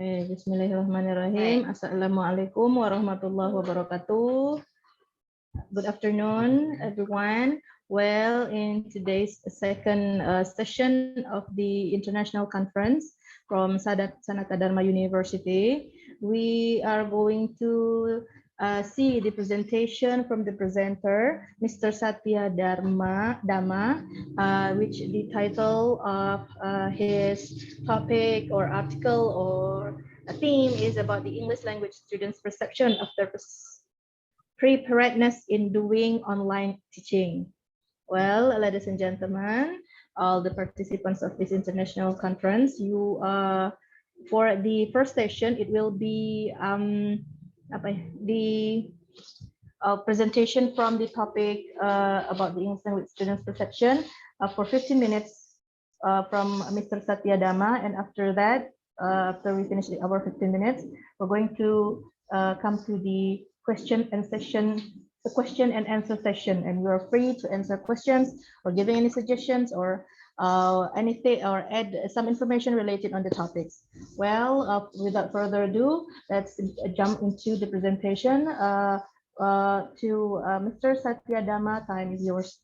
Bismillahirrahmanirrahim. Assalamualaikum warahmatullahi wabarakatuh. Good afternoon, everyone. Well, in today's second session of the international conference from Sanata Dharma University, we are going to see the presentation from the presenter, Mr. Satya Dhamma, which the title of his topic or article or a theme is about the English language students' perception of their preparedness in doing online teaching. Well, ladies and gentlemen, all the participants of this international conference, for the first session, it will be the presentation from the topic about the English language students' perception for 15 minutes from Mr. Satya Dhamma, and after that, after we finish our 15 minutes, we're going to come to the question and answer session, and you are free to answer questions or giving any suggestions or anything or add some information related on the topics. Well, without further ado, let's jump into the presentation. Mr. Satya Dhamma, time is yours.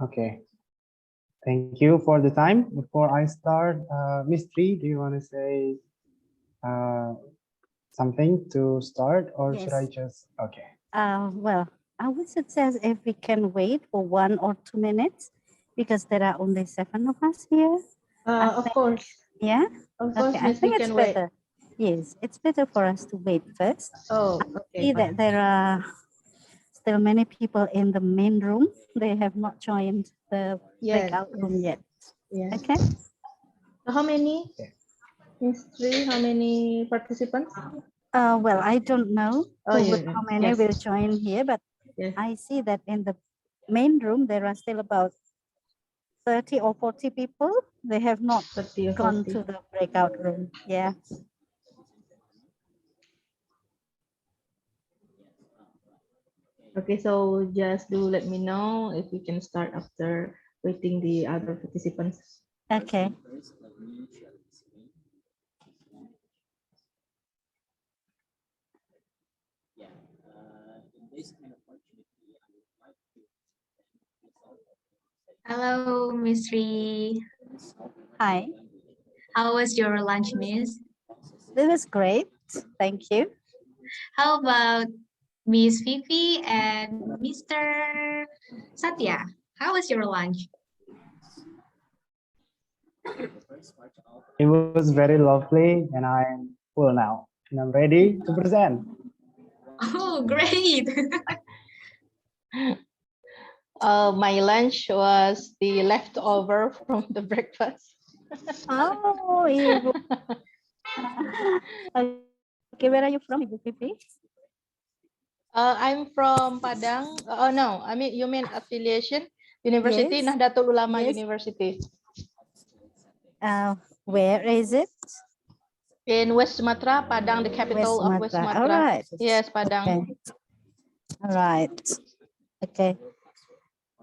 Okay. Thank you for the time. Before I start, Ms. Tri, do you want to say something to start, or should I just, okay. Well, I would suggest if we can wait for 1 or 2 minutes, because there are only 7 of us here. Of course. Yeah? Of course, okay, I think it's better. Yes, it's better for us to wait first. Oh, okay. I see that there are still many people in the main room. They have not joined the breakout room yet. Yes. Okay. So how many? Ms. Tri, how many participants? Well, I don't know how many will join here, but I see that in the main room there are still about 30 or 40 people. They have not gone to the breakout room. Yeah. Okay, so just do let me know if we can start after waiting the other participants. Okay. Hello, Miss Tri. Hi. How was your lunch, Miss? It was great. Thank you. How about Miss Fifi and Mr. Satya? How was your lunch? It was very lovely, and I'm full now, and I'm ready to present. Oh, great. My lunch was the leftover from the breakfast. Oh, Ibu. Okay, where are you from, Ibu Fifi? I'm from Padang. Oh no, I mean you mean affiliation? University, Yes. Nahdlatul Ulama University. Where is it? In West Sumatra, Padang, the capital of West Sumatra. All right. Yes, Padang. Okay. All right. Okay.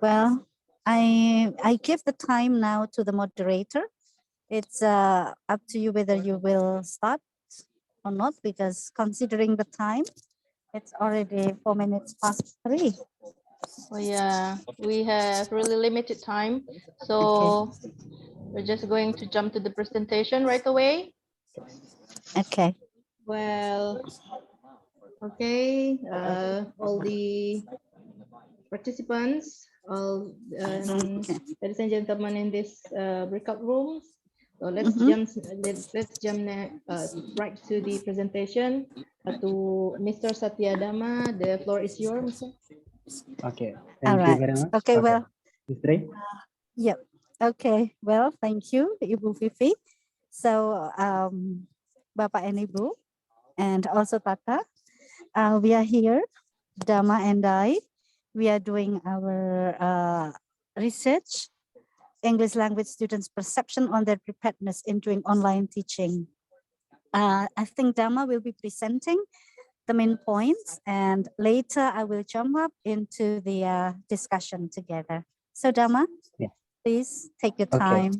Well, I give the time now to the moderator. It's up to you whether you will start or not, because considering the time, it's already 4 minutes past 3. Oh yeah, we have really limited time, so we're just going to jump to the presentation right away. Okay. Well, okay, all the participants, all ladies and gentlemen in this breakout rooms. So let's jump right to the presentation. To Mr. Satya Dhamma, the floor is yours. Okay, thank you very much. Okay, well, Ms. Tri? Yep. Okay, well, thank you, Ibu Fifi. So, Bapak and Ibu, and also Tata, we are here, Dhamma and I. We are doing our research, English language students' perception on their preparedness in doing online teaching. I think Dhamma will be presenting the main points, and later I will jump up into the discussion together. So Dhamma, please take your time.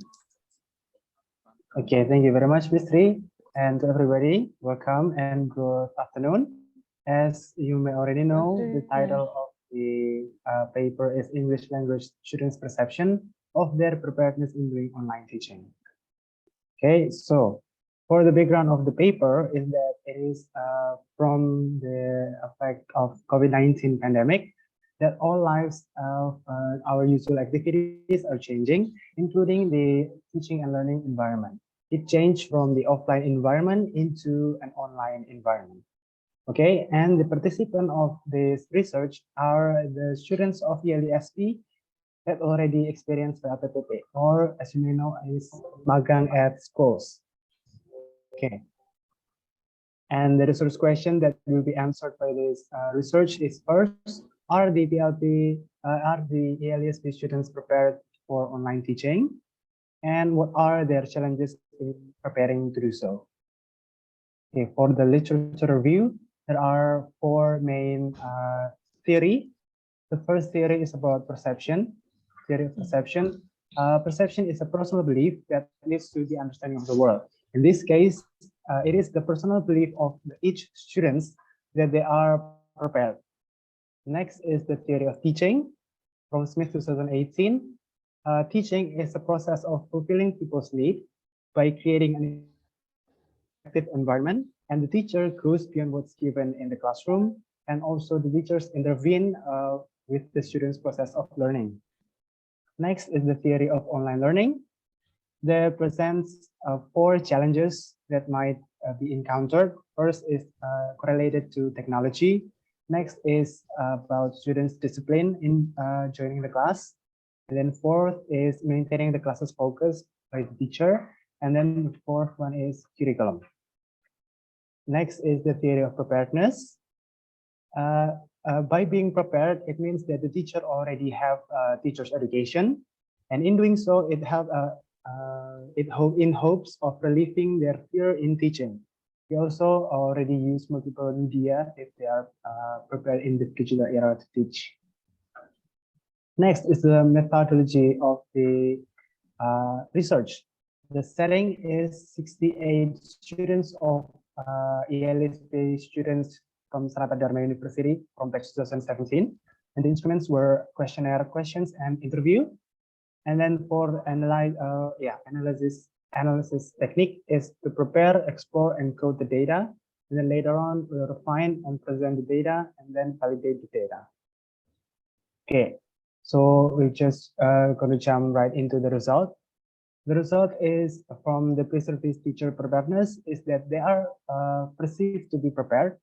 Okay, thank you very much, Ms. Tri. And to everybody, welcome and good afternoon. As you may already know, the title of the paper is English Language Students' Perception of Their Preparedness in Doing Online Teaching. Okay, so for the background of the paper is that it is from the effect of COVID-19 pandemic that all lives of our usual activities are changing, including the teaching and learning environment. It changed from the offline environment into an online environment. Okay, and the participants of this research are the students of ELESP that already experienced PLPPP, or as you may know, is magang at schools. Okay. And the research question that will be answered by this research is first, are the ELESP students prepared for online teaching? And what are their challenges in preparing to do so? Okay, for the literature review, there are four main theory. The first theory is about perception. Theory of perception. Perception is a personal belief that leads to the understanding of the world. In this case, it is the personal belief of each students that they are prepared. Next is the theory of teaching from Smith 2018. Teaching is a process of fulfilling people's need by creating an effective environment, and the teacher goes beyond what's given in the classroom, and also the teachers intervene with the students' process of learning. Next is the theory of online learning. There presents four challenges that might be encountered. First is correlated to technology. Next is about students' discipline in joining the class. And then fourth is maintaining the class's focus by the teacher. And then the fourth one is curriculum. Next is the theory of preparedness. By being prepared, it means that the teacher already have teacher's education, and in doing so, it in hopes of relieving their fear in teaching. We also already use multiple media if they are prepared in the digital era to teach. Next is the methodology of the research. The setting is 68 students of ELSP students from Sanata Dharma University from batch 2017. And the instruments were questionnaire questions and interview. And then for analysis technique is to prepare, explore, and code the data. And then later on, we'll refine and present the data and then validate the data. Okay, so we're just going to jump right into the result. The result is from the pre-service teacher preparedness is that they are perceived to be prepared,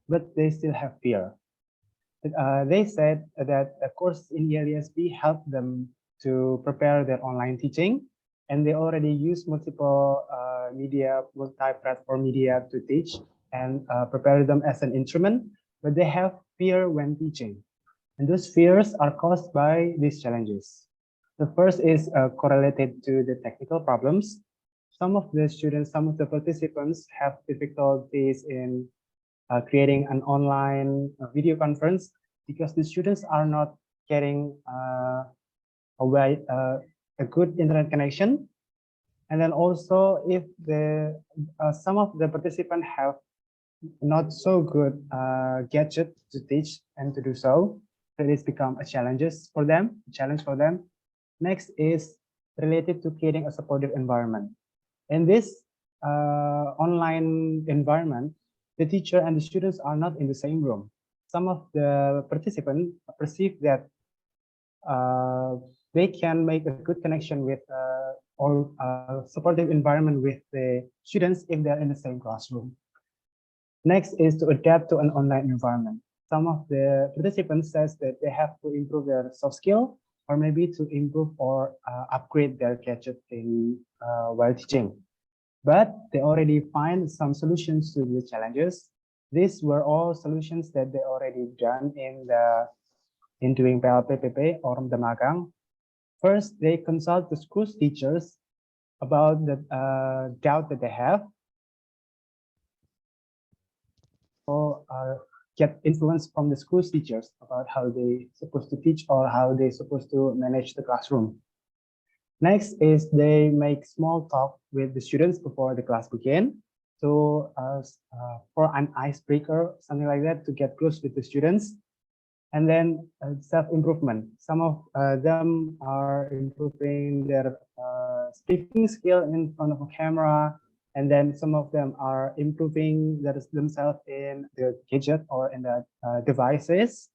but they still have fear. They said that a course in ELESP helped them to prepare their online teaching, and they already use multiple media, multi-platform media to teach and prepare them as an instrument, but they have fear when teaching. And those fears are caused by these challenges. The first is correlated to the technical problems. Some of the students, some of the participants have difficulties in creating an online video conference because the students are not getting a good internet connection. And then also if some of the participants have not so good gadget to teach and to do so, it has become a challenge for them. Next is related to creating a supportive environment. In this online environment, the teacher and the students are not in the same room. Some of the participants perceive that they can make a good connection with or supportive environment with the students if they're in the same classroom. Next is to adapt to an online environment. Some of the participants says that they have to improve their soft skill or maybe to improve or upgrade their gadget in while teaching. But they already find some solutions to the challenges. These were all solutions that they already done in doing PLPPP or the magang. First, they consult the school's teachers about the doubt that they have, or get influence from the school's teachers about how they supposed to teach or how they supposed to manage the classroom. Next is they make small talk with the students before the class begin. to for an icebreaker, something like that, to get close with the students. And then self-improvement. Some of them are improving their speaking skill in front of a camera, and then some of them are improving themselves in the gadget or in the devices.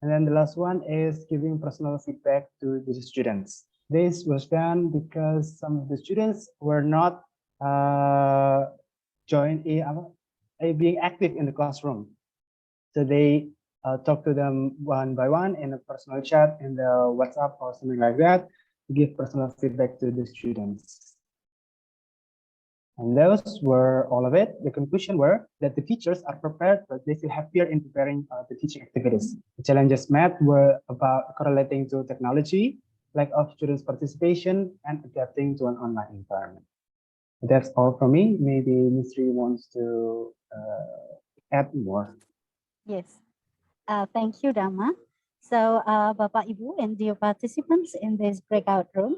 And then the last one is giving personal feedback to the students. This was done because some of the students were not being active in the classroom. So they talk to them one by one in a personal chat in the WhatsApp or something like that to give personal feedback to the students. And those were all of it. The conclusion were that the teachers are prepared, but they feel happier in preparing the teaching activities. The challenges met were about correlating to technology, lack of students' participation, and adapting to an online environment. That's all from me. Maybe Ms. Ree wants to add more. Yes. Thank you, Dhamma. So, Bapak, Ibu, and dear participants in this breakout room,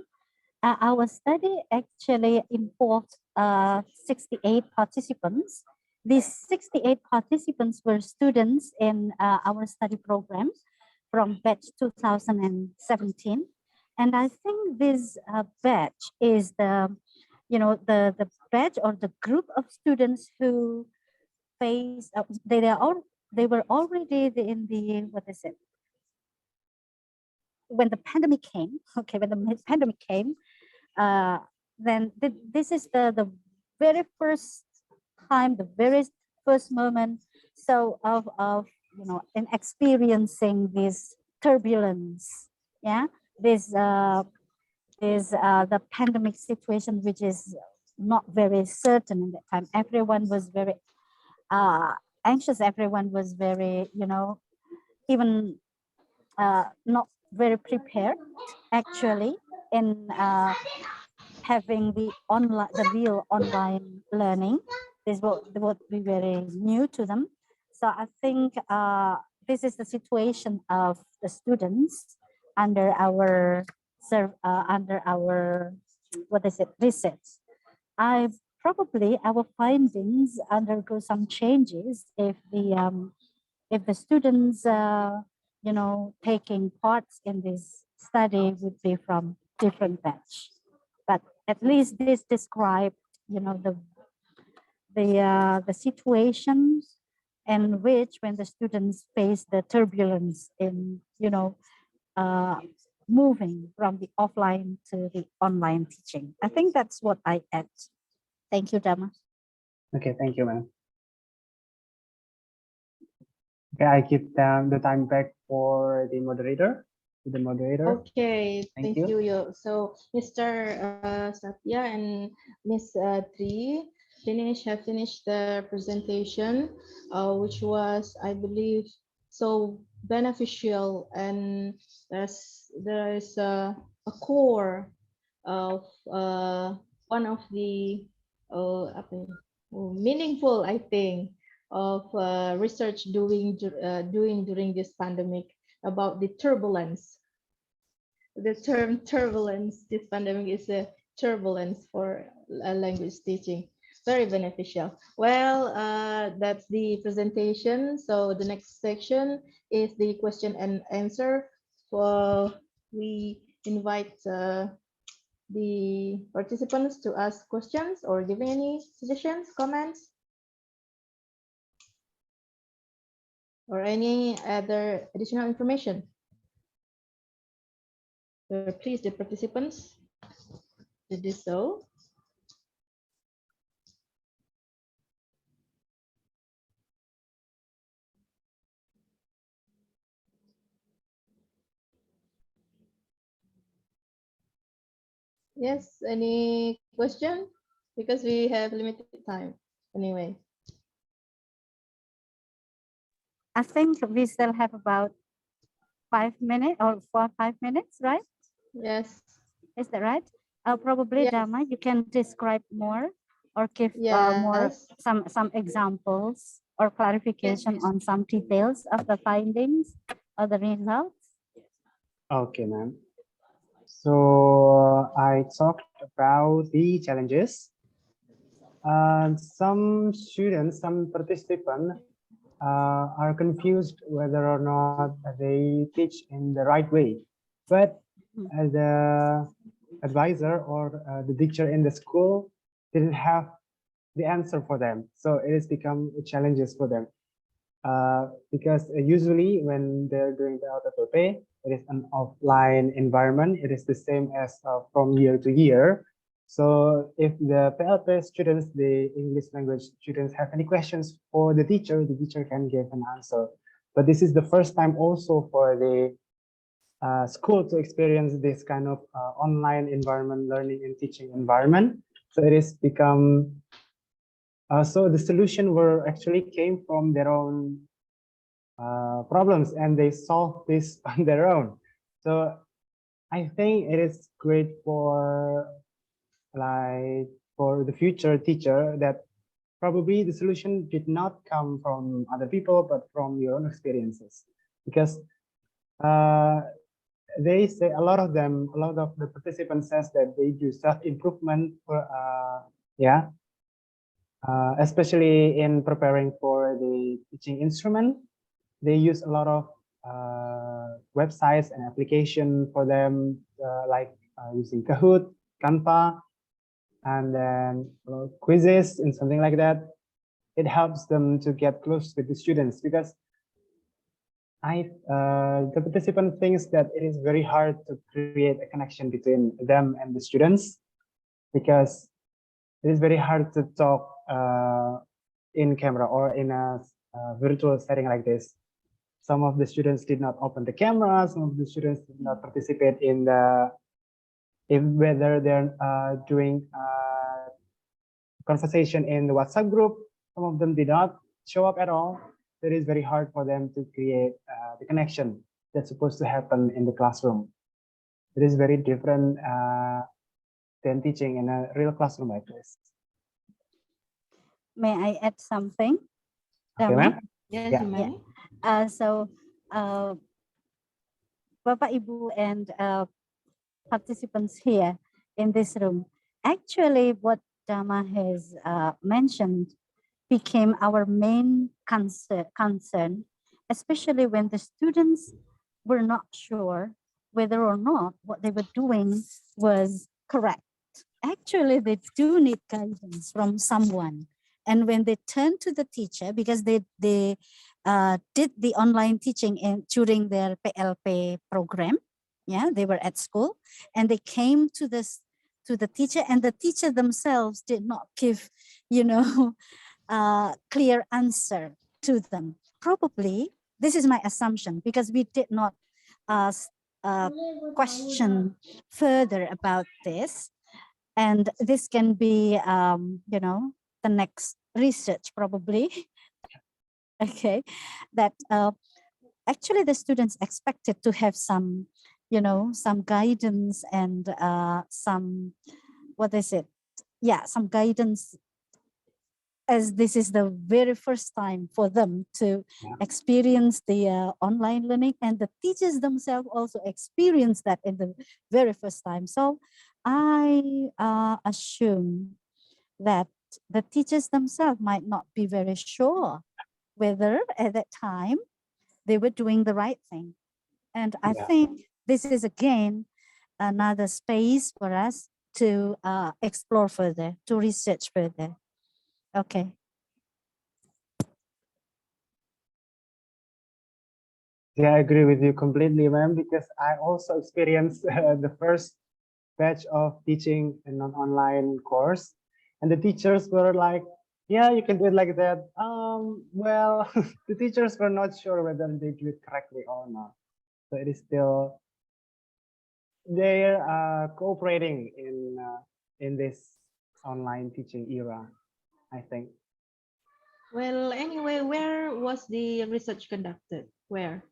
our study actually involved 68 participants. These 68 participants were students in our study program from batch 2017. And I think this batch is the batch or the group of students who face, they were already in the, what is it? When the pandemic came, okay, when the pandemic came, then this is the very first time, the very first moment, so of in experiencing this turbulence, yeah, the pandemic situation, which is not very certain in that time. Everyone was very anxious. Everyone was very, even not very prepared actually in having the real online learning. This would be very new to them. So I think this is the situation of the students under our research. Probably our findings undergo some changes if the students taking parts in this study would be from different batch. But at least this described the situations in which when the students face the turbulence in moving from the offline to the online teaching. I think that's what I add. Thank you, Dhamma. Okay, thank you, ma'am. Okay, I give the time back for the moderator. The moderator. Okay, Thank thank you. you. So Mr. Satya and Ms. Tri have finished the presentation, which was, I believe, so beneficial, and there is a core of one of the meaningful, I think, of research doing during this pandemic about the turbulence. The term turbulence, this pandemic is a turbulence for language teaching. Very beneficial. Well, that's the presentation. So the next section is the question and answer. We invite the participants to ask questions or giving any suggestions, comments, or any other additional information. Please, the participants, to do so. Yes, any question? Because we have limited time anyway. I think we still have about 5 minutes or 4 or 5 minutes, right? Yes. Is that right? Probably, Yes. Dhamma, you can describe more or give more Yes. some examples or clarification on some details of the findings or the results. Okay, ma'am. So I talked about the challenges. Some students, some participants are confused whether or not they teach in the right way. But the advisor or the teacher in the school didn't have the answer for them. So it has become challenges for them. Because usually when they're doing the LPP, it is an offline environment. It is the same as from year to year. So if the PLP students, the English language students have any questions for the teacher can give an answer. But this is the first time also for the school to experience this kind of online environment, learning and teaching environment. So it has become, so the solution were actually came from their own problems and they solve this on their own. So I think it is great for for the future teacher that probably the solution did not come from other people, but from your own experiences. Because they say a lot of the participants says that they do self-improvement for, especially in preparing for the teaching instrument. They use a lot of websites and application for them, using Kahoot, Canva, and then quizzes and something like that. It helps them to get close with the students because the participant thinks that it is very hard to create a connection between them and the students because it is very hard to talk in camera or in a virtual setting like this. Some of the students did not open the camera. Some of the students did not participate in whether they're doing conversation in the WhatsApp group. Some of them did not show up at all. It is very hard for them to create the connection that's supposed to happen in the classroom. It is very different than teaching in a real classroom like this. May I add something? Okay, Dama? ma'am? Yes, Yeah. you may. So, Bapak, Ibu, and participants here in this room, actually what Dama has mentioned became our main concern, especially when the students were not sure whether or not what they were doing was correct. Actually, they do need guidance from someone. And when they turn to the teacher, because they did the online teaching during their PLP program, yeah, they were at school, and they came to the teacher, and the teacher themselves did not give, clear answer to them. Probably, this is my assumption, because we did not question further about this. And this can be, the next research probably. Okay, that actually the students expected to have some, some guidance and some, some guidance, as this is the very first time for them to experience the online learning, and the teachers themselves also experience that in the very first time. So I assume that the teachers themselves might not be very sure whether at that time they were doing the right thing. And I think this is again another space for us to explore further, to research further. Okay. Yeah, I agree with you completely, ma'am, because I also experienced the first batch of teaching in an online course, and the teachers were like, yeah, you can do it like that. Well, the teachers were not sure whether they do it correctly or not. So it is still, they're cooperating in this online teaching era, I think. Well, anyway, where was the research conducted? Where?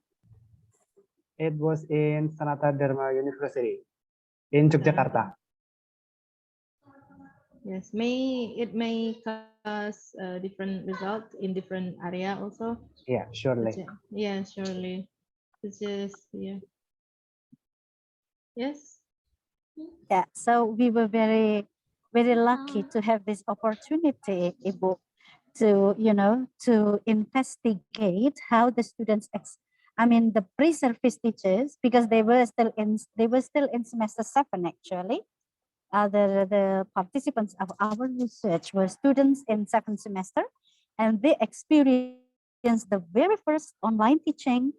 It was in Sanata Dharma University in Yogyakarta. Yes, it may cause a different result in different area also. Yeah, surely. Yeah, surely. It's just, yeah. Yes. Yeah, so we were very very lucky to have this opportunity, Ibu, to, to investigate how the students, the pre-service teachers, because they were still in semester 7 actually. The participants of our research were students in 7th semester, and they experienced the very first online teaching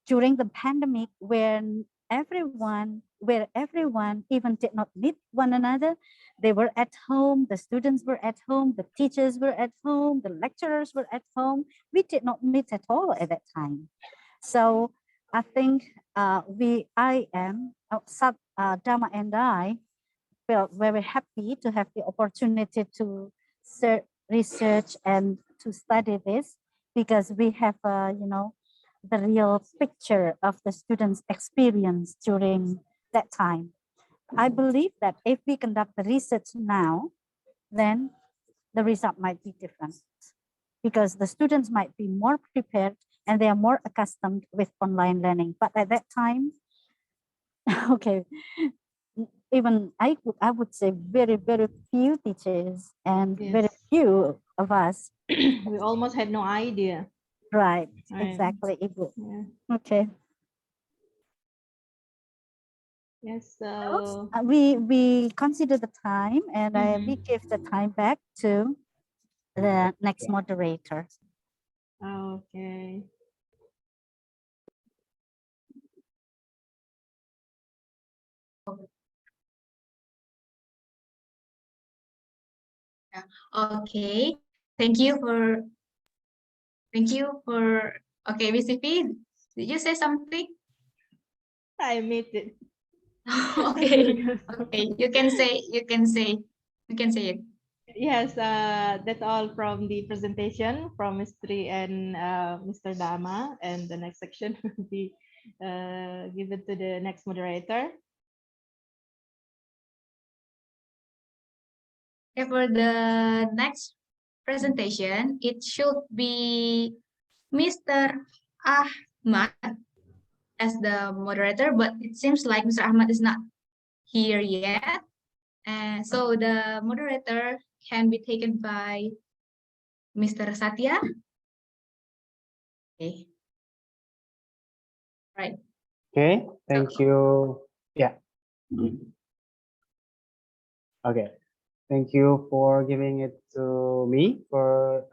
during the pandemic where everyone even did not meet one another. They were at home, the students were at home, the teachers were at home, the lecturers were at home. We did not meet at all at that time. So I think Dama and I felt very happy to have the opportunity to research and to study this, because we have, the real picture of the students' experience during that time. I believe that if we conduct the research now, then the result might be different, because the students might be more prepared and they are more accustomed with online learning. But at that time, okay, even I would say very, very few teachers and very Yes. few of us. We almost had no idea. Right, Right. exactly, Ibu. Yeah. Okay. Yes. So We consider the time, and we Mhm. give the time back to the next moderator. Okay. Okay. Thank you for. Okay, Miss Vivi, did you say something? I made it. Okay. Okay. You can say. You can say. You can say it. Yes, that's all from the presentation from Mr. and Mr. Dama, and the next section will be given to the next moderator. Okay, for the next presentation, it should be Mr. Ahmad as the moderator, but it seems like Mr. Ahmad is not here yet. So the moderator can be taken by Mr. Satya. Okay. Right. Okay, thank you. Yeah. Okay, thank you for giving it to me, for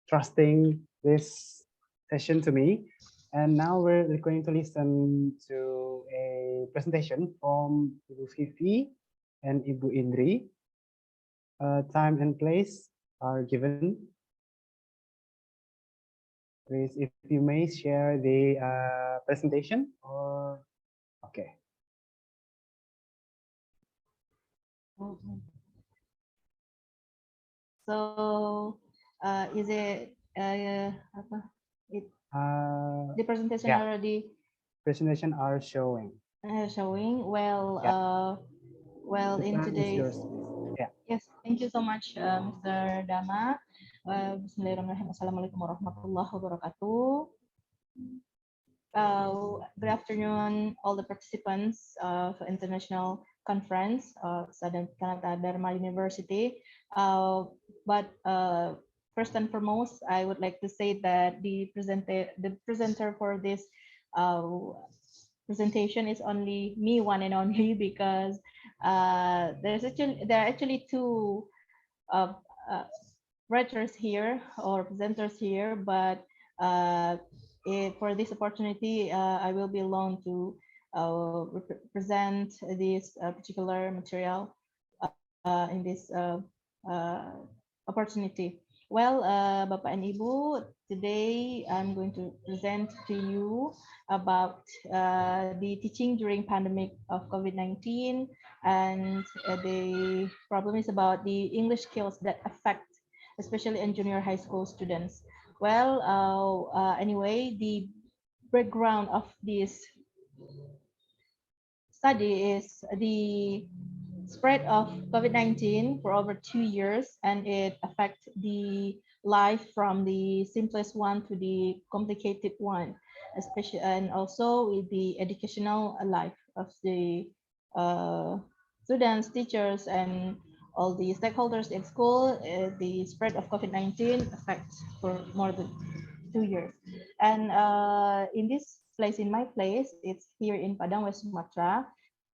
trusting this session to me. And now we're going to listen to a presentation from Ibu Fifi and Ibu Indri. Time and place are given. Please, if you may share the presentation, or okay. So, is it apa? The presentation Yeah, already presentation are showing. showing? Well, Yeah. The in time is today's yours. Yeah. yes, thank you so much, Mr. Dama. Bismillahirrahmanirrahim. Assalamualaikum warahmatullahi wabarakatuh. Good afternoon, all the participants of International Conference of Southern Canada Dharma University. But first and foremost, I would like to say that the presenter for this uh, presentation is only me, one and only, because there are actually two uh, uh, writers here or presenters here, but for this opportunity, I will be alone to present this particular material in this opportunity. Well, Bapak and Ibu, today I'm going to present to you about the teaching during pandemic of COVID-19, and the problem is about the English skills that affect especially in junior high school students. Well, anyway, the background of this study is the spread of COVID-19 for over 2 years, and it affects the life from the simplest one to the complicated one, especially, and also with the educational life of the students, teachers, and all the stakeholders in school, the spread of COVID-19 affects for more than 2 years. And in this place, in my place, it's here in Padang, West Sumatra.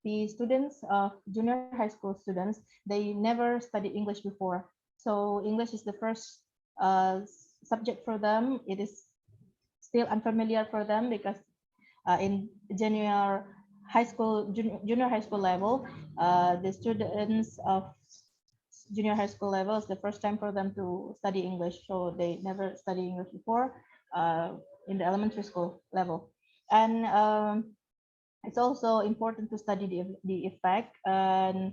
The students of junior high school students, they never studied English before. So English is the first subject for them. It is still unfamiliar for them because in junior high school, junior high school level, the students of junior high school level is the first time for them to study English. So they never studied English before in the elementary school level. And it's also important to study the effect, and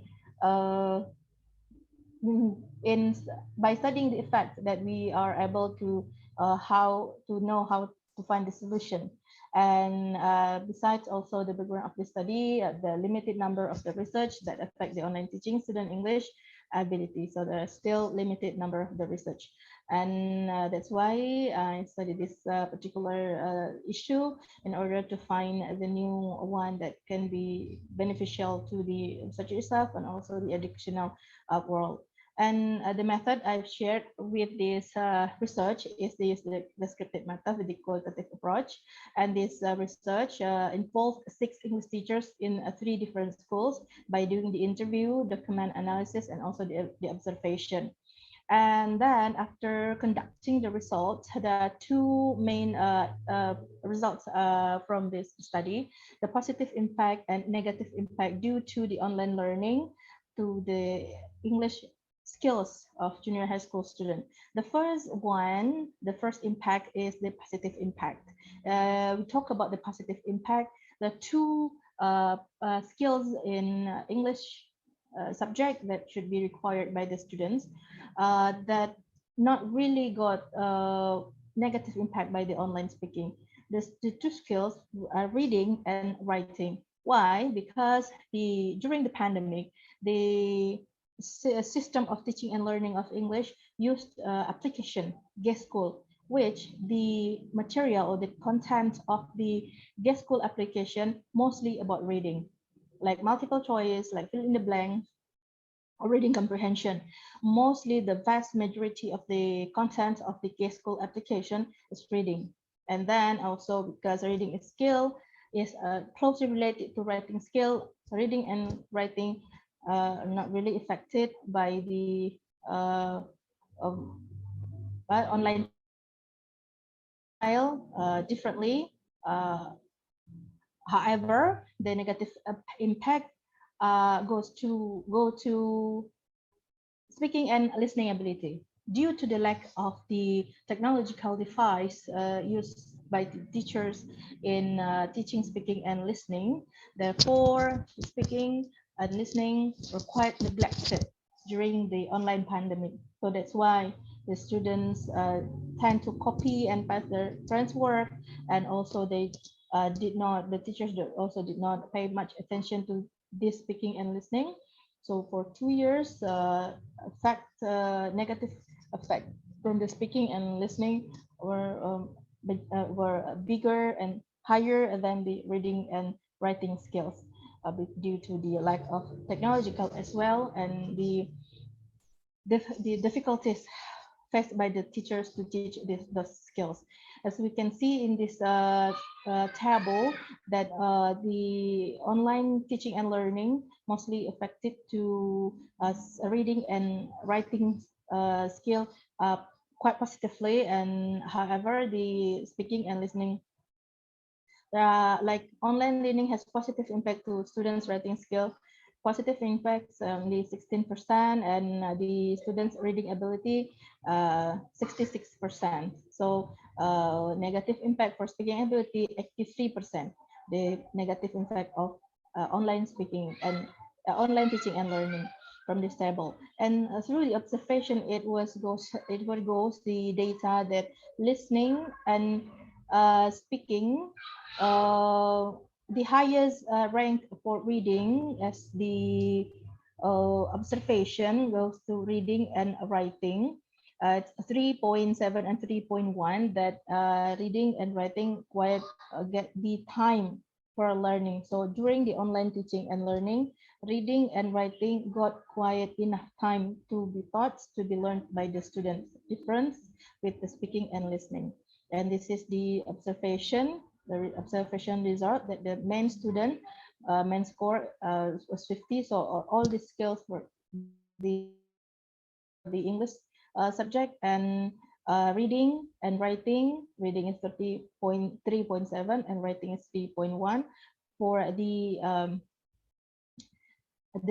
by studying the effect that we are able to how to know how to find the solution. And besides also the background of the study, the limited number of the research that affect the online teaching student English ability. So there are still limited number of the research. And that's why I studied this particular issue in order to find the new one that can be beneficial to the research itself and also the educational world. And the method I've shared with this research is the descriptive method with the qualitative approach. And this research involved 6 English teachers in 3 different schools by doing the interview, document analysis, and also the observation. And then after conducting the results, there are 2 main results from this study: the positive impact and negative impact due to the online learning to the English skills of junior high school student. The first impact is the positive impact. We talk about the positive impact. The 2 skills in English subject that should be required by the students that not really got negative impact by the online speaking. The 2 skills are reading and writing. Why? Because during the pandemic, the system of teaching and learning of English used application Guest School, which the material or the content of the Guest School application mostly about reading, like multiple choice, like fill in the blank, or reading comprehension. Mostly the vast majority of the content of the Guest School application is reading. And then also because reading is skill is closely related to writing skill, reading and writing are not really affected by the online style differently. However, the negative impact go to speaking and listening ability due to the lack of the technological device used by the teachers in teaching speaking and listening. Therefore, speaking and listening were quite neglected during the online pandemic. So that's why the students tend to copy and pass their friends' work, and also the teachers also did not pay much attention to this speaking and listening. So for 2 years, negative effect from the speaking and listening were bigger and higher than the reading and writing skills due to the lack of technological as well, and the difficulties faced by the teachers to teach those skills. As we can see in this table, that the online teaching and learning mostly affected to reading and writing skill quite positively, and however the speaking and listening like online learning has positive impact to students writing skill, positive impacts the 16%, and the students reading ability 66%. So negative impact for speaking ability 83%, the negative impact of online speaking and online teaching and learning from this table. And through the observation, it goes the data that listening and speaking, the highest rank for reading as the observation goes to reading and writing. 3.7 and 3.1, that reading and writing quite get the time for learning. So during the online teaching and learning, reading and writing got quiet enough time to be taught, to be learned by the students. Difference with the speaking and listening. And this is the observation, observation result that the main student, main score was 50. So all the skills for the English subject, and reading and writing. Reading is 30.3.7 and writing is 3.1 for the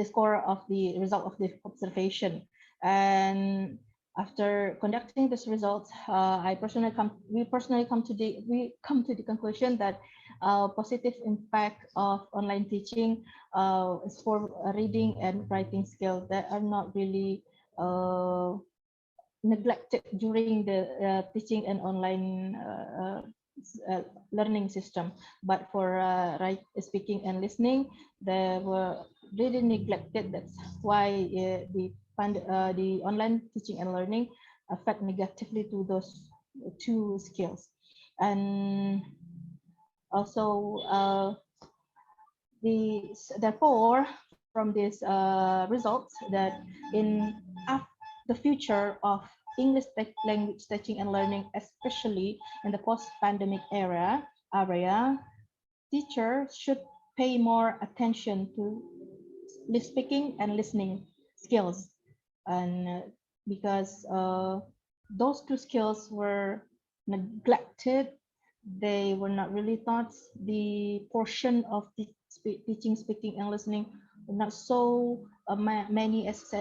score of the result of the observation. And after conducting this results, we personally come to the conclusion that positive impact of online teaching is for reading and writing skills that are not really neglected during the teaching and online learning system. But for speaking and listening, they were really neglected. That's why the online teaching and learning affect negatively to those two skills. And also therefore from these results that in the future of English language teaching and learning, especially in the post-pandemic area, teachers should pay more attention to speaking and listening skills, and because those two skills were neglected, they were not really taught. The portion of teaching, speaking, and listening were not so many as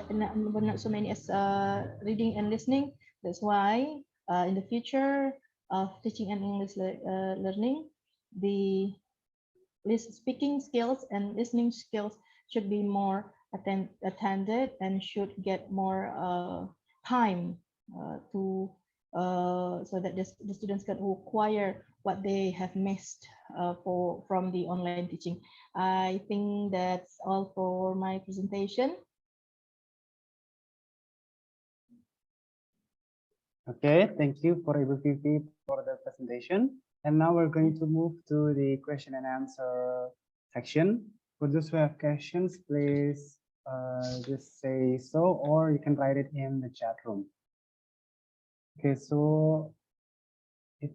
reading and listening. That's why in the future of teaching and English learning, the speaking skills and listening skills should be more attended and should get more time to so that the students can acquire what they have missed from the online teaching. I think that's all for my presentation. Okay, thank you for Ibu Vivi for the presentation. And now we're going to move to the question and answer section. For those who have questions, please just say so, or you can write it in the chat room. Okay, so if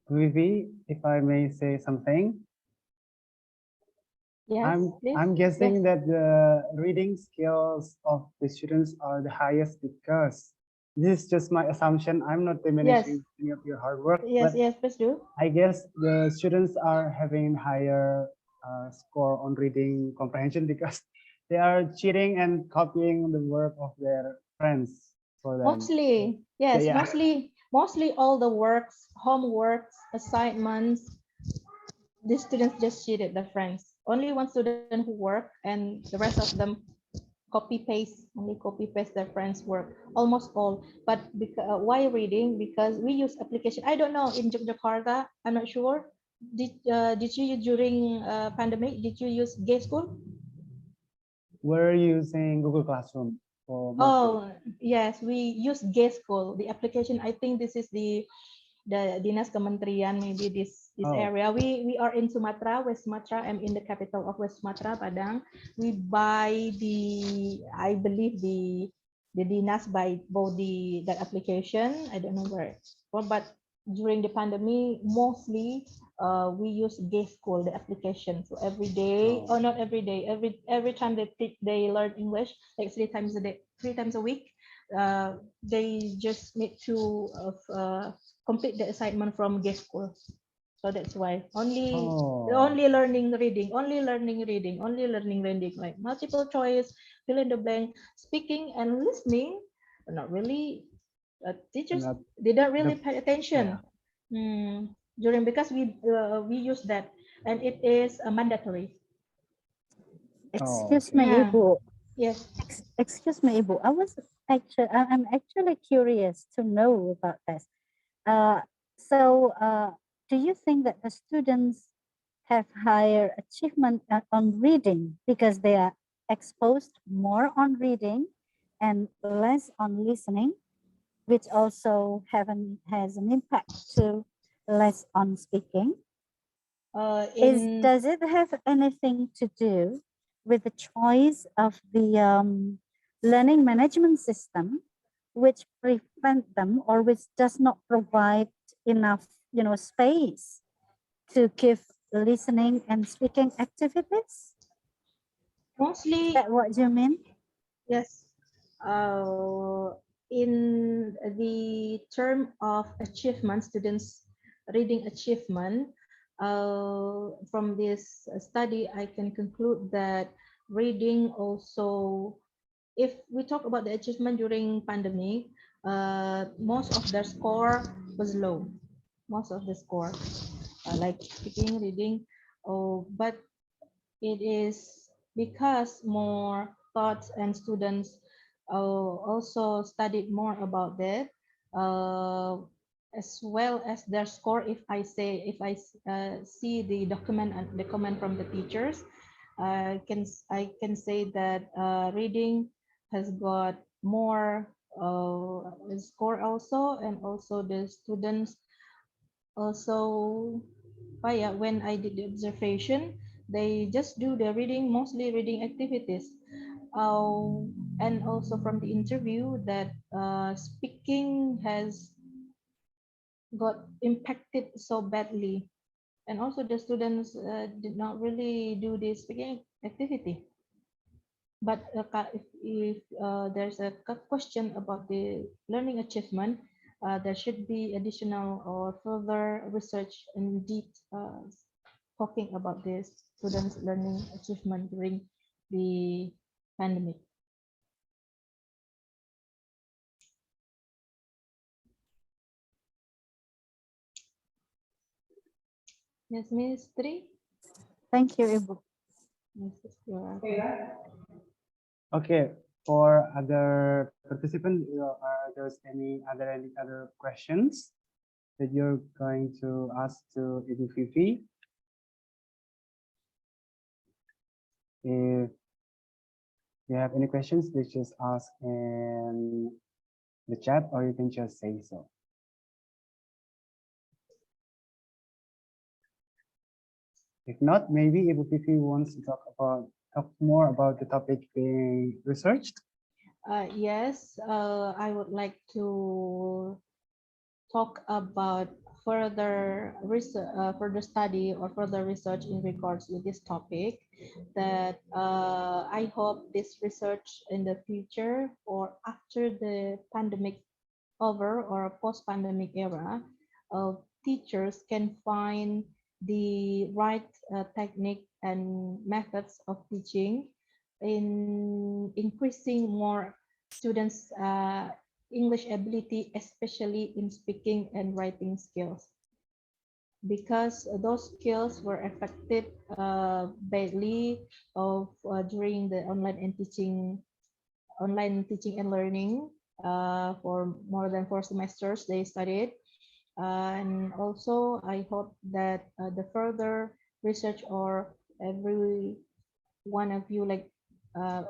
Vivi, if I may say something. Yes, I'm guessing that the reading skills of the students are the highest because this is just my assumption. I'm not diminishing any of your hard work. Yes, but yes, please do. I guess the students are having higher score on reading comprehension because they are cheating and copying the work of their friends for them. Mostly, yes, Yeah. mostly all the works, homeworks, assignments, the students just cheated the friends. Only one student who worked, and the rest of them copy paste their friends' work, almost all. But why reading? Because we use application. I don't know in Jakarta. I'm not sure. Did you during pandemic? Did you use Gay School? We're using Google Classroom for most. Oh yes, we use Gay School. The application. I think this is the Dinas Kementerian, maybe this area. We are in Sumatra, West Sumatra. I'm in the capital of West Sumatra, Padang. We buy I believe the Dinas buy both that application. I don't know where, but during the pandemic, mostly we use Gay School, the application. So every day, or not every day, every time they learn English, like 3 times a day, 3 times a week, they just need to complete the assignment from Gay School. So that's why only learning reading, like multiple choice, fill in the blank, speaking and listening, not really. Teachers, they don't really pay attention during, because we use that, and it is mandatory. Excuse me, Yeah. Ibu. Yes. Excuse me, Ibu. I'm actually curious to know about this. Do you think that the students have higher achievement on reading because they are exposed more on reading and less on listening, which also has an impact to less on speaking? Does it have anything to do with the choice of the learning management system, which prevent them or which does not provide enough, space to give listening and speaking activities? Mostly, Is that what you mean? yes. In the term of achievement, students' reading achievement, from this study, I can conclude that reading also, if we talk about the achievement during pandemic, most of their score was low. Most of the score, like speaking, reading, but it is because more thoughts and students also studied more about that, as well as their score. If I see the document and the comment from the teachers, I can say that reading has got more score also, and also the students also. But yeah, when I did the observation, they just do the reading, mostly reading activities. And also from the interview that speaking has got impacted so badly. And also the students did not really do the speaking activity. But if there's a question about the learning achievement, there should be additional or further research and deep talking about this students' learning achievement during the pandemic. Yes, Miss Tri? Thank you, Ibu. Yes, you're welcome. Okay, for other participants, are there any other questions that you're going to ask to Ibu Fifi? If you have any questions, please just ask in the chat, or you can just say so. If not, maybe Ibu Fifi wants to talk more about the topic being researched. Yes, I would like to talk about further research, further study or further research in regards to this topic. That I hope this research in the future or after the pandemic over or post-pandemic era, teachers can find the right technique and methods of teaching in increasing more students' English ability, especially in speaking and writing skills, because those skills were affected badly during the online teaching and learning. For more than 4 semesters they studied, and also I hope that the further research, or every one of you, like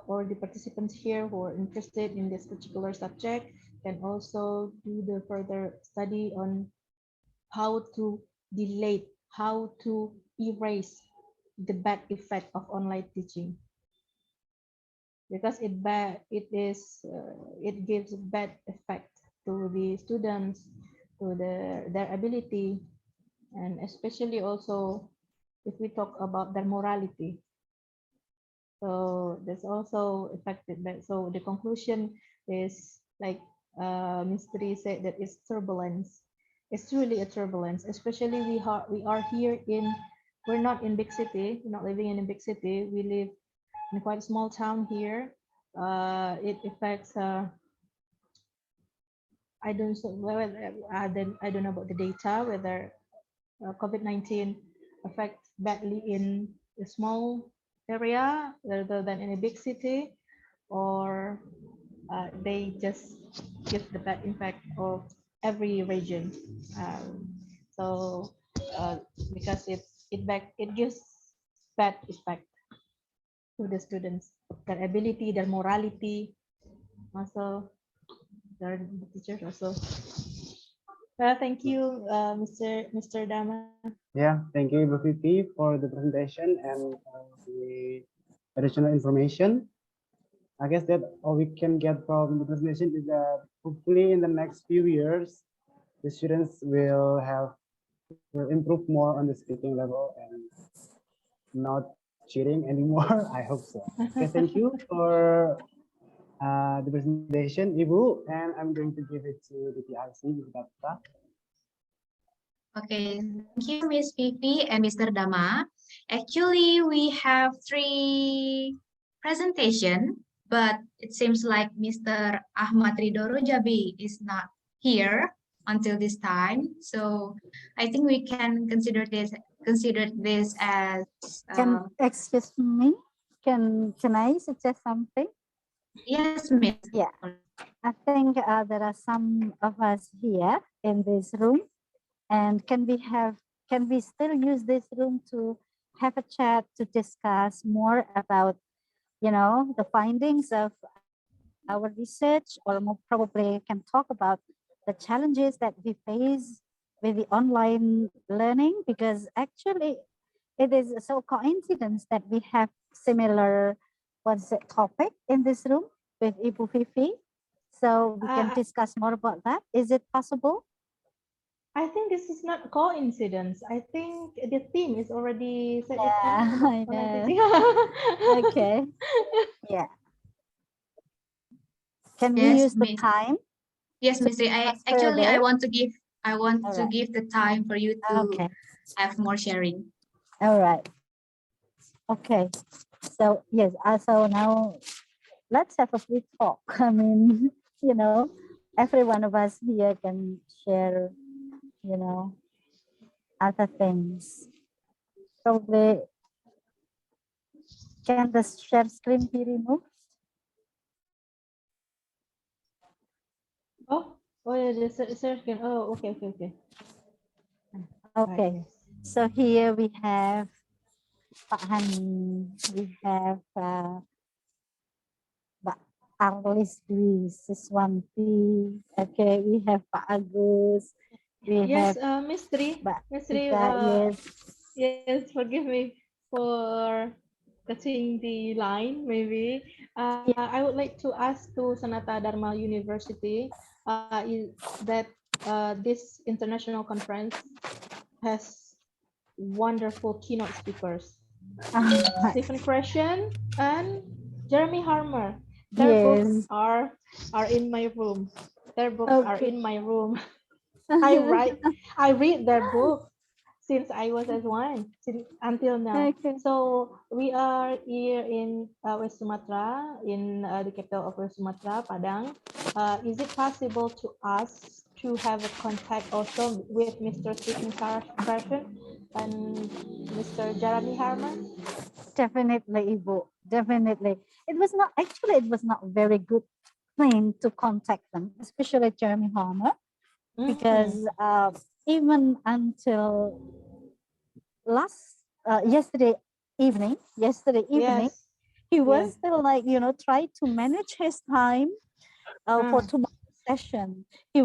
or the participants here who are interested in this particular subject, can also do the further study on how to delete, how to erase the bad effect of online teaching, because it gives a bad effect to the students, to their ability, and especially also if we talk about their morality. So that's also affected by. So the conclusion is like Ms. Tri said, that it's turbulence. It's truly a turbulence, especially we are here in, we're not in big city, we're not living in a big city. We live in quite a small town here. It affects. I don't so well. I don't know about the data whether COVID-19 affects badly in a small area rather than in a big city, or they just give the bad impact of every region. So because it gives bad effect to the students, their ability, their morality, also their teachers also. Well, thank you, Mr. Dama. Yeah, thank you, Ibu Fifi, for the presentation and the additional information. I guess that all we can get from the presentation is that hopefully in the next few years, the students will improve more on the speaking level and not cheating anymore. I hope so. Okay, thank you for the presentation, Ibu, and I'm going to give it to the PRC, Ms. Dapta. Okay, thank you, Miss Vivi and Mr. Dama. Actually, we have 3 presentation, but it seems like Mr. Ahmad Ridho Jabi is not here until this time. So I think we can consider this as Excuse me, can I suggest something? yes, Miss. Yeah. I think there are some of us here in this room, and can we still use this room to have a chat to discuss more about, the findings of our research, or more probably can talk about the challenges that we face with the online learning, because actually it is so coincidence that we have similar topic in this room with Ibu Fifi. So we can Uh, discuss more about that. Is it possible? I think this is not coincidence. I think the theme is already set in Yeah, I online know. teaching. Okay. Yeah. Can we Yes, use the Miss. time Yes, to Miss. I discuss actually I further? want to give All right. the time for you to Okay. have more sharing. All right. Okay. So yes, so now let's have a free talk. I mean, every one of us here can share, you know, other things. Probably, can the share screen be removed? Oh, yeah, the search can. Oh, okay. Right, Okay. yes. So here we have Pak Hani, we have Pak Arlis Dwi Siswanti. Okay, we have Pak Agus. We Yes, have Mystery. Mbak Mystery, Tika. Yes. yes, forgive me for cutting the line, maybe. I would like to ask to Sanata Dharma University that this international conference has wonderful keynote speakers. Stephen Krashen and Jeremy Harmer. Their books Yes. are in my room. Their books are Okay. in my room. I read their book since I was as one until now. Okay. So we are here in West Sumatra, in the capital of West Sumatra, Padang. Is it possible to us to have a contact also with Mr. Stephen Krashen and Mr. Jeremy Harman? Definitely, Ibu. Definitely. It was not very good thing to contact them, especially Jeremy Harmer, because even until yesterday evening, Yes, he yes. was still try to manage his time for tomorrow's session. He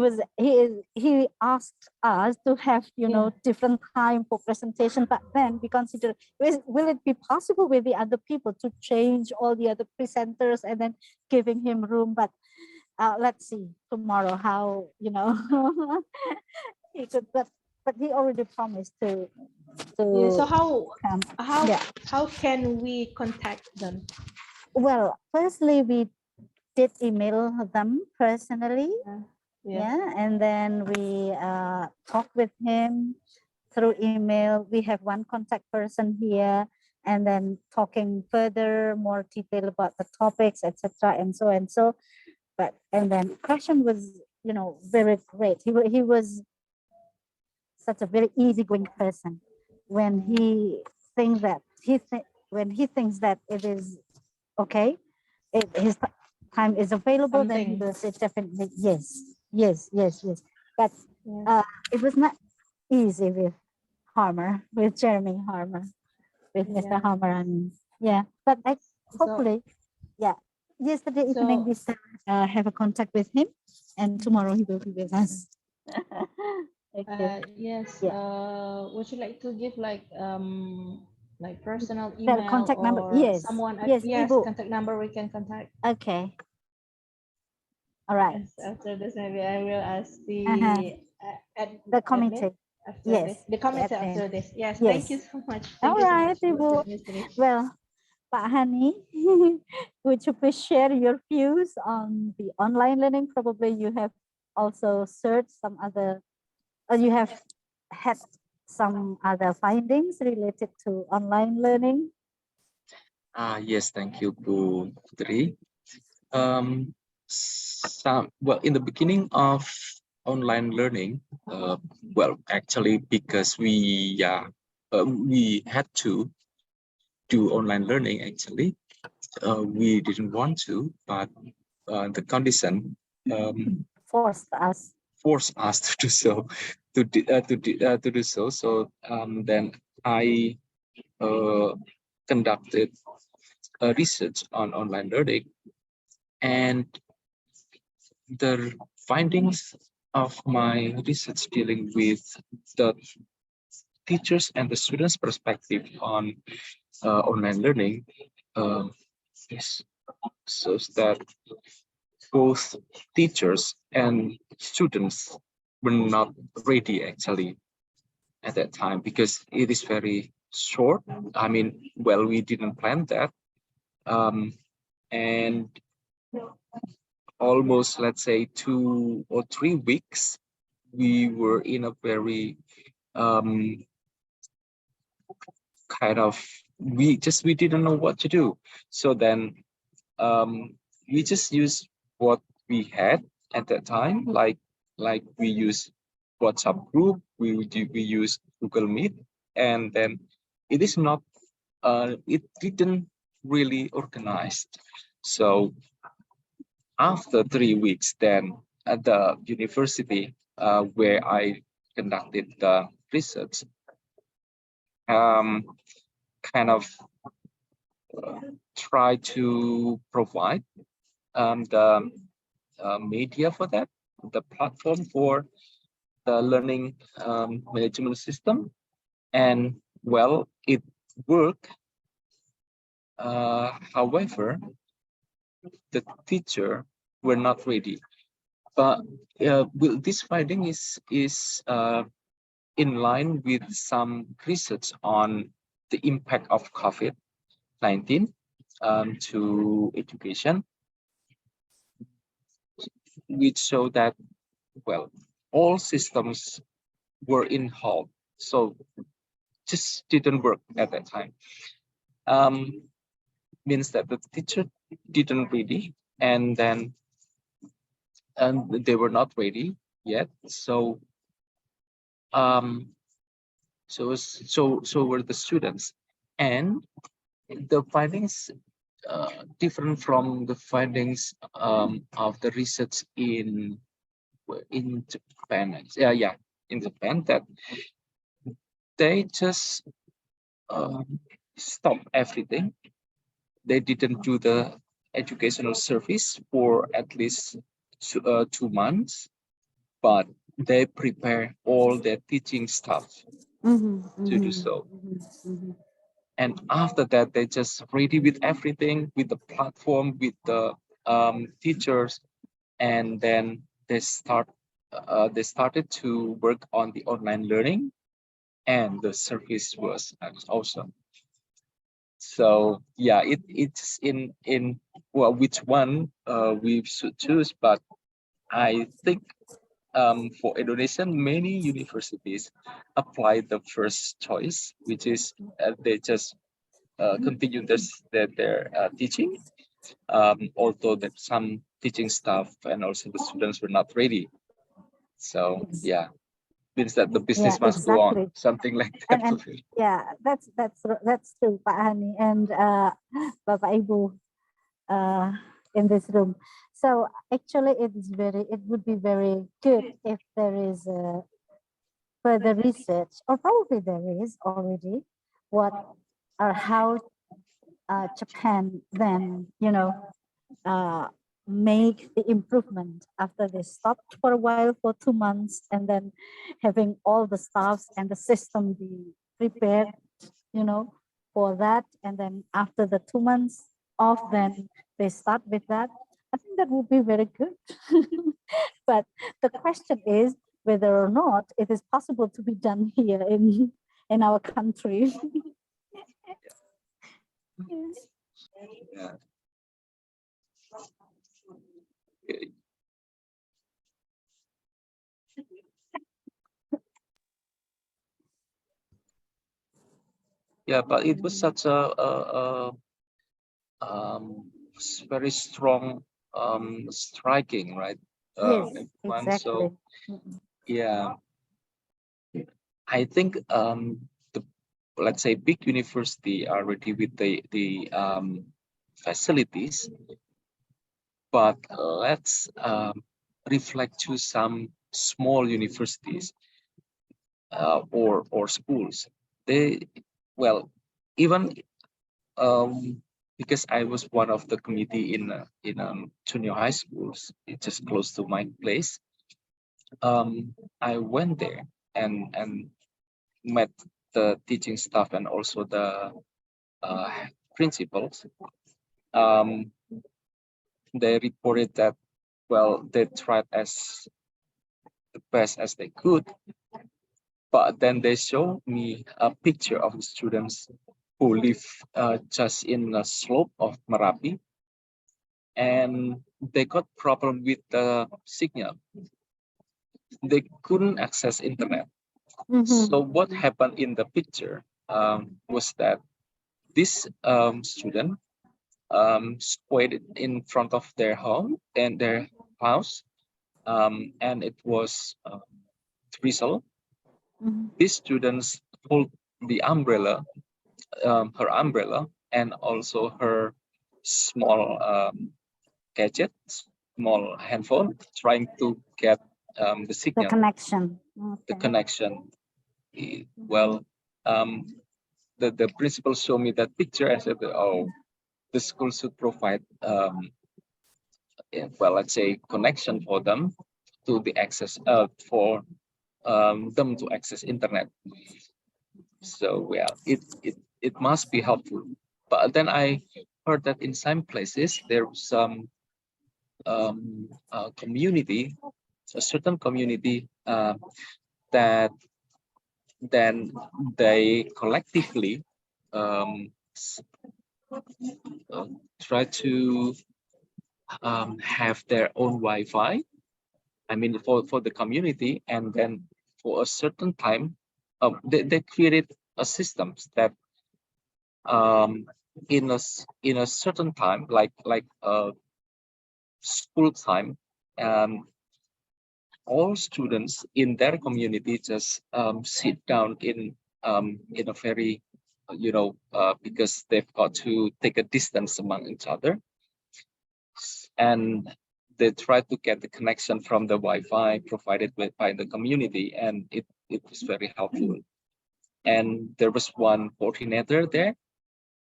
asked us to have Yeah. different time for presentation, but then we consider, will it be possible with the other people to change all the other presenters and then giving him room? But let's see tomorrow how he could, but he already promised to Yeah. So come. how Yeah. how can we contact them? Well, firstly, we did email them personally. Yes. Yeah, and then we talk with him through email. We have one contact person here, and then talking further, more detail about the topics, etc., and so and so. But and then Krashen was, very great. He was such a very easygoing person. When he thinks that when he thinks that it is okay, his time is available, then he Something. will say definitely yes, yes. But Yes. it was not easy with with Jeremy Harmer, with Mr. Yeah. Harmer, and yeah. But So hopefully, yeah. Yesterday evening so we still have a contact with him, and tomorrow he will be with us. Okay. Yes. Yeah. Would you like to give like personal Their email contact number. or Yes. someone? Yes, Yes, Ibu. contact number we can contact. Okay. All right. Yes. After this, maybe I will ask Uh-huh. the The admin committee. after this. Yes. The The committee admin. after this. Yes. Thank you Yes. so much. All Thank you so right, much, Ibu. Ms. Tri. Well, Pak Hani, would you please share your views on the online learning? Probably you have also searched some other, or you have had some other findings related to online learning. Yes, thank you, Bu Putri. Well, in the beginning of online learning, well, actually, because we had to do online learning, actually, we didn't want to, but the condition Forced us. forced us to do so, to do so. So then I conducted a research on online learning, and the findings of my research dealing with the teachers and the students' perspective on online learning is shows that both teachers and students were not ready actually at that time, because it is very short. I mean, well, we didn't plan that. And almost, let's say, 2 or 3 weeks, we were in a very kind of, we didn't know what to do. So then we just used what we had at that time, like we use WhatsApp group, we use Google Meet, and then it is not it didn't really organized. So after 3 weeks, then at the university where I conducted the research, kind of try to provide the media for that, the platform for the learning management system, and well, it worked. However, the teacher were not ready. But this finding is in line with some research on the impact of COVID-19 to education, which show that, well, all systems were in halt, so just didn't work at that time. Means that the teacher didn't ready, and then they were not ready yet. So so were the students, and the findings different from the findings of the research in Japan. Yeah, in Japan, that they just stop everything. They didn't do the educational service for at least 2 months, but they prepare all their teaching staff to do so. And after that, they just ready with everything, with the platform, with the teachers, and then they started to work on the online learning, and the service was awesome. So yeah, it's in well, which one we should choose, but I think for Indonesian, many universities apply the first choice, which is they just continue their teaching, although that some teaching staff and also the students were not ready. So yeah, means that the business Yeah, must go on, exactly. something like that. And yeah, that's true, Pak Hani and Bapak Ibu in this room. So actually, it would be very good if there is further research, or probably there is already, what or how Japan then make the improvement after they stopped for a while for 2 months, and then having all the staffs and the system be prepared, you know, for that. And then after the 2 months off, then they start with that. I think that would be very good. But the question is whether or not it is possible to be done here in our country. Yes. Yeah. Okay. Yeah, but it was such a very strong striking, right? Yes, One. exactly. So yeah, I think the, let's say, big university are ready with the facilities, but let's reflect to some small universities or schools. They, well, even because I was one of the committee in junior high schools, it's just close to my place. I went there and met the teaching staff and also the principals. They reported that, well, they tried as the best as they could, but then they showed me a picture of the students who live just in the slope of Merapi, and they got problem with the signal. They couldn't access internet. So what happened in the picture was that this student squatted in front of their home and their house, and it was drizzle. These students pulled the umbrella, her umbrella, and also her small gadget, small handphone, trying to get the The signal, connection. the Okay. connection. Well, the principal showed me that picture and said, oh, the school should provide, well, let's say, connection for them to the access, for them to access internet. So yeah, it must be helpful. But then I heard that in some places there's some community, a certain community that then they collectively try to have their own Wi-Fi. I mean, for the community, and then for a certain time, they created a systems that in a certain time, like school time, all students in their community just sit down in a very, because they've got to take a distance among each other, and they try to get the connection from the Wi-Fi provided by the community, and it was very helpful. And there was one coordinator there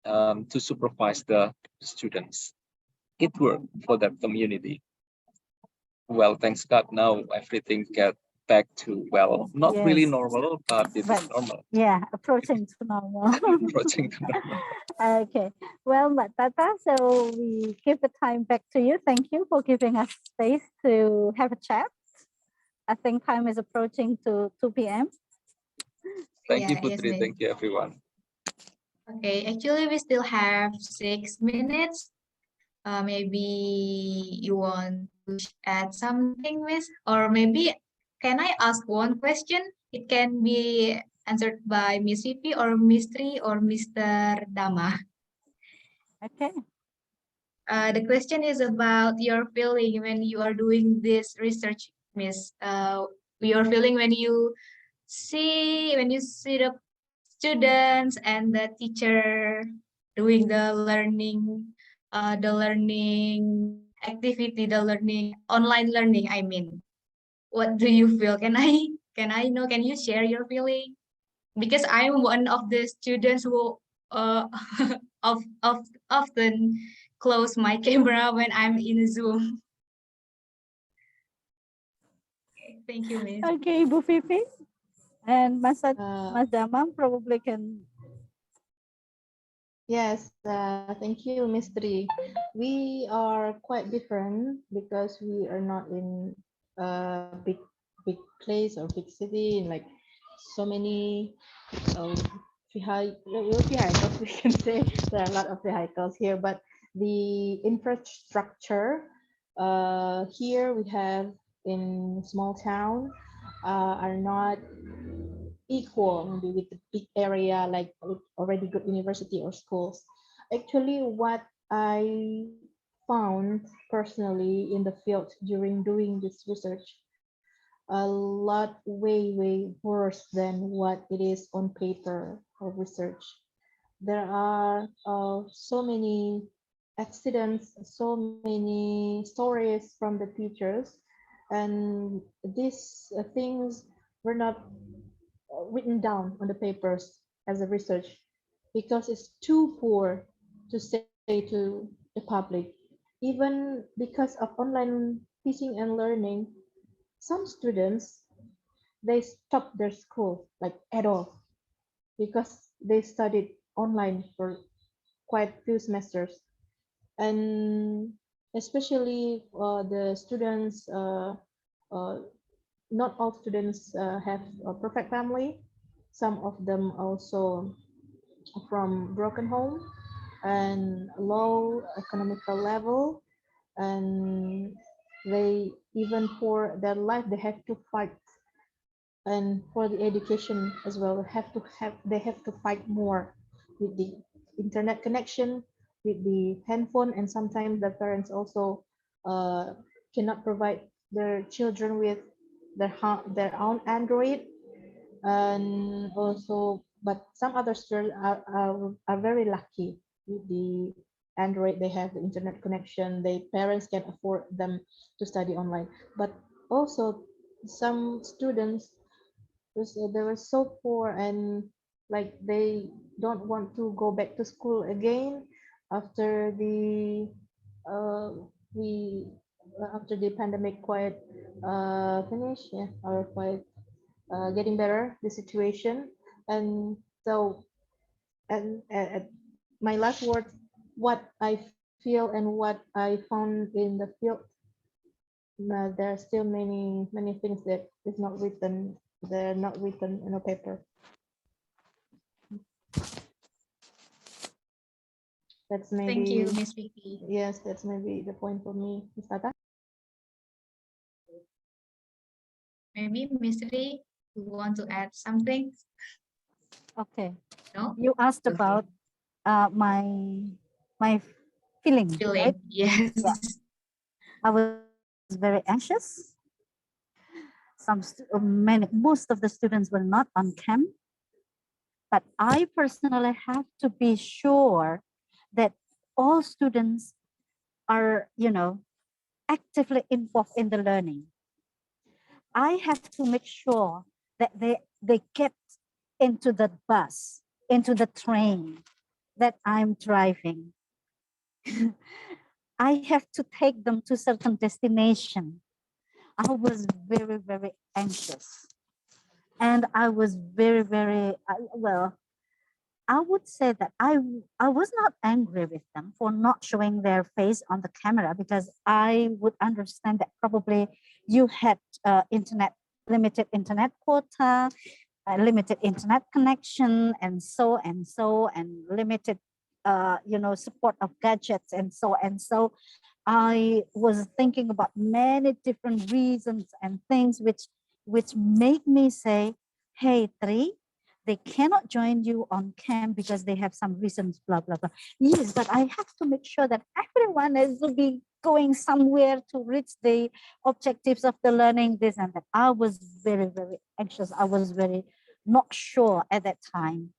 to supervise the students. It worked for that community. Well, thanks God, now everything get back to, well, not really Yes. normal, but it But is normal. yeah, approaching to normal. Approaching to normal. Okay. Well, Mbak Tata, so we give the time back to you. Thank you for giving us space to have a chat. I think time is approaching to 2 p.m. Thank you, Yeah, yes, Putri. ma'am. Thank you, everyone. Okay, actually, we still have 6 minutes. Maybe you want to add something, Miss? Or maybe can I ask one question? It can be answered by Miss Vivi or Miss Tri or Mr. Dama. Okay. The question is about your feeling when you are doing this research, Miss. Your feeling when you see the students and the teacher doing the learning activity, the learning online learning, I mean. What do you feel? Can I know, can you share your feeling? Because I'm one of the students who of often close my camera when I'm in Zoom. Okay, thank you, Miss. Okay, Bu Fifi. And Mas Uh, Damang probably can. Yes, thank you, Miss Tri. We are quite different because we are not in a big place or big city in like so many vehicles we can say. There are a lot of vehicles here, but the infrastructure here we have in small town are not equal maybe with the big area like with already good university or schools. Actually, what I found personally in the field during doing this research, a lot way worse than what it is on paper or research. There are so many accidents, so many stories from the teachers, and these things were not written down on the papers as a research because it's too poor to say to the public. Even because of online teaching and learning, some students they stop their school like at all because they studied online for quite few semesters, and especially the students uh, not all students have a perfect family. Some of them also from broken home and low economical level, and they even for their life they have to fight, and for the education as well they have to fight more with the internet connection, with the handphone, and sometimes the parents also uh, cannot provide their children with their own Android, and also but some other students are very lucky with the Android. They have the internet connection, their parents can afford them to study online, but also some students they were so poor and like they don't want to go back to school again after the uh, we after the pandemic quite finish, yeah, or quite getting better the situation. And so and my last word, what I feel and what I found in the field, there are still many things that is not written, they're not written in a paper. That's Thank you, maybe, Miss Vicky. yes, that's maybe the point for me, Ms. Tata. Maybe Miss Lee, you want to add something? Okay. No? You asked Okay. about my feeling, right? Feeling, yes. Yeah. I was very anxious. Most of the students were not on camp, but I personally have to be sure that all students are, actively involved in the learning. I have to make sure that they get into the bus, into the train that I'm driving. I have to take them to certain destination. I was very anxious, and I was very well. I would say that I was not angry with them for not showing their face on the camera, because I would understand that probably you had limited internet quota, limited internet connection, and so and limited support of gadgets and so and so. I was thinking about many different reasons and things which made me say, hey, Tri, they cannot join you on camp because they have some reasons, blah, blah, blah. Yes, but I have to make sure that everyone is to be going somewhere to reach the objectives of the learning, this and that. I was very anxious. I was very not sure at that time.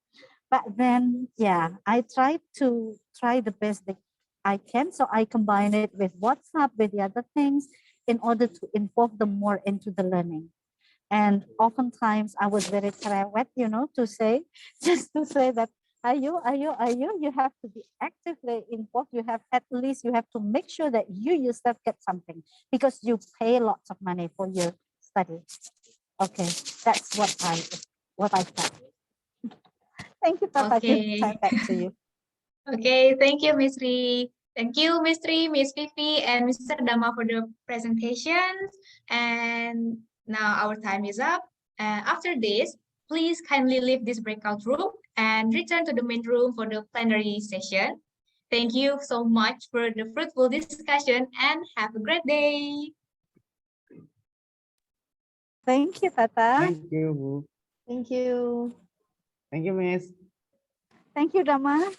But then, yeah, I tried to try the best that I can. So I combine it with WhatsApp, with the other things, in order to involve them more into the learning. And oftentimes I was very cerewet, to say, just to say that You have to be actively involved. You have to make sure that you yourself get something because you pay lots of money for your study. Okay, that's what I thought. Thank you, Papa. Give Okay. time back to you. Okay, thank you, Ms. Ri. Thank you, Ms. Ri, Ms. Vivi, and Mr. Dama for the presentations. And now our time is up. After this, please kindly leave this breakout room and return to the main room for the plenary session. Thank you so much for the fruitful discussion and have a great day. Thank you, Tata. Thank you, Bu. Thank you. Thank you, Miss. Thank you, Dama.